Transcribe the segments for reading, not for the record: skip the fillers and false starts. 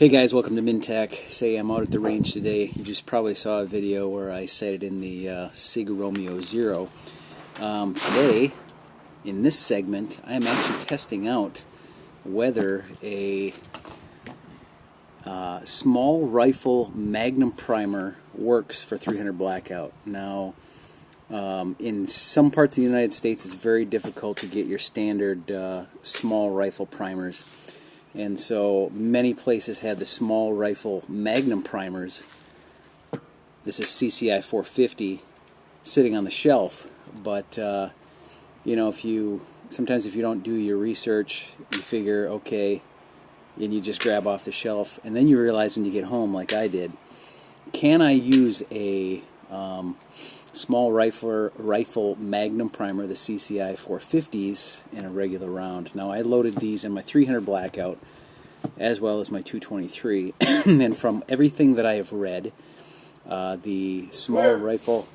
Hey guys, welcome to Mintech. Say I'm out at the range today. You just probably saw a video where I sighted in the Sig Romeo Zero. Today, in this segment, I am actually testing out whether a small rifle Magnum primer works for 300 Blackout. Now, in some parts of the United States, it's very difficult to get your standard small rifle primers. And so many places have the small rifle Magnum primers. This is CCI 450 sitting on the shelf. But you know, sometimes if you don't do your research, you figure, okay, and you just grab off the shelf, and then you realize when you get home, like I did, can I use a small rifle Magnum primer, the CCI 450s, in a regular round? Now, I loaded these in my 300 Blackout as well as my 223, and from everything that I have read, the small rifle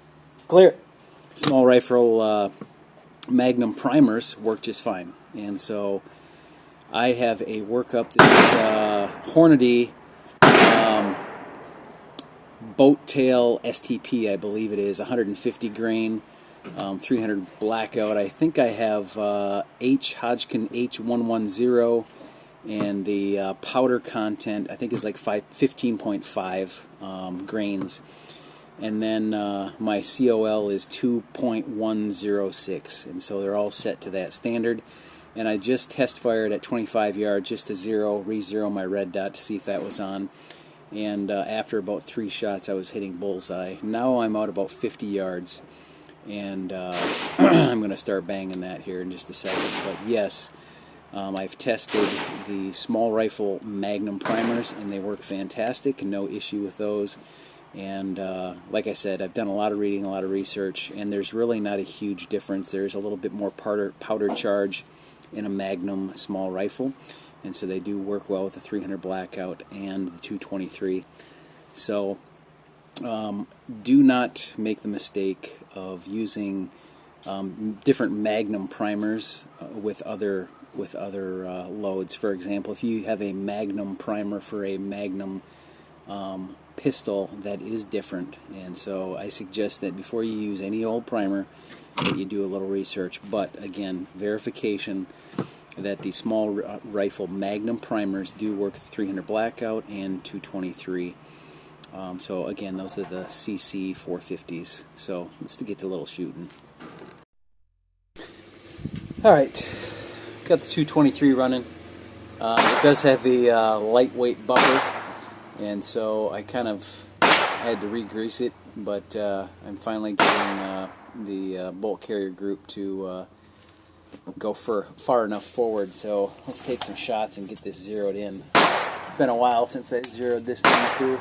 Magnum primers work just fine. And so I have a workup. This is Hornady Boat Tail STP, I believe it is, 150 grain, 300 Blackout. I think I have Hodgkin H110, and the powder content I think is like 15.5 grains. And then my COL is 2.106, and so they're all set to that standard. And I just test fired at 25 yards just to re-zero my red dot to see if that was on. And after about 3 shots, I was hitting bullseye. Now I'm out about 50 yards, and I'm going to start banging that here in just a second. But yes, I've tested the small rifle Magnum primers, and they work fantastic. No issue with those. And like I said, I've done a lot of reading, a lot of research, and there's really not a huge difference. There's a little bit more powder charge in a Magnum small rifle, and so they do work well with the 300 Blackout and the 223. So do not make the mistake of using different Magnum primers with other loads. For example, if you have a Magnum primer for a Magnum pistol, that is different, and so I suggest that before you use any old primer, that you do a little research. But again, verification that the small rifle Magnum primers do work with 300 Blackout and 223. So again, those are the CC 450s. So let's get to a little shooting. Alright, got the 223 running. It does have the lightweight buffer, and so I kind of had to re-grease it, but I'm finally getting the bolt carrier group to go far enough forward. So let's take some shots and get this zeroed in. It's been a while since I zeroed this thing too.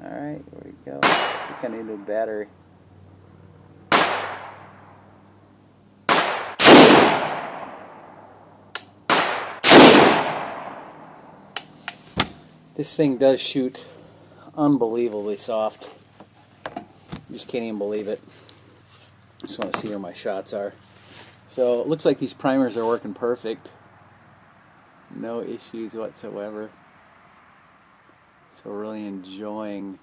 Alright, here we go. I think I need a battery. This thing does shoot unbelievably soft. You just can't even believe it. Just want to see where my shots are. So it looks like these primers are working perfect. No issues whatsoever. So really enjoying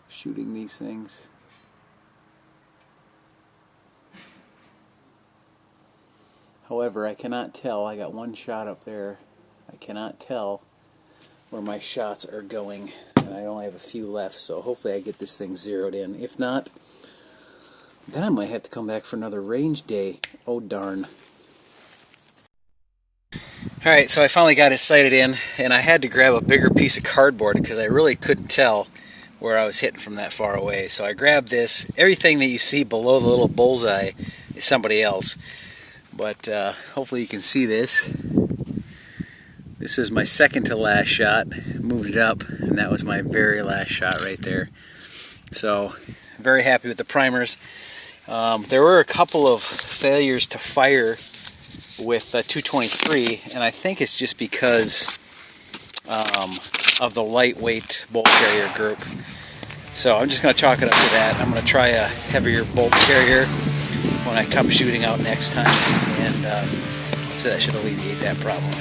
shooting these things. However, I cannot tell. I got one shot up there. I cannot tell where my shots are going, and I only have a few left, so hopefully I get this thing zeroed in. If not, then I might have to come back for another range day. Oh darn. Alright, so I finally got it sighted in, and I had to grab a bigger piece of cardboard because I really couldn't tell where I was hitting from that far away. So I grabbed this. Everything that you see below the little bullseye is somebody else, but hopefully you can see this. This is my second to last shot. Moved it up, and that was my very last shot right there. So, very happy with the primers. There were a couple of failures to fire with 223, and I think it's just because of the lightweight bolt carrier group. So I'm just going to chalk it up to that. I'm going to try a heavier bolt carrier when I come shooting out next time, and so that should alleviate that problem.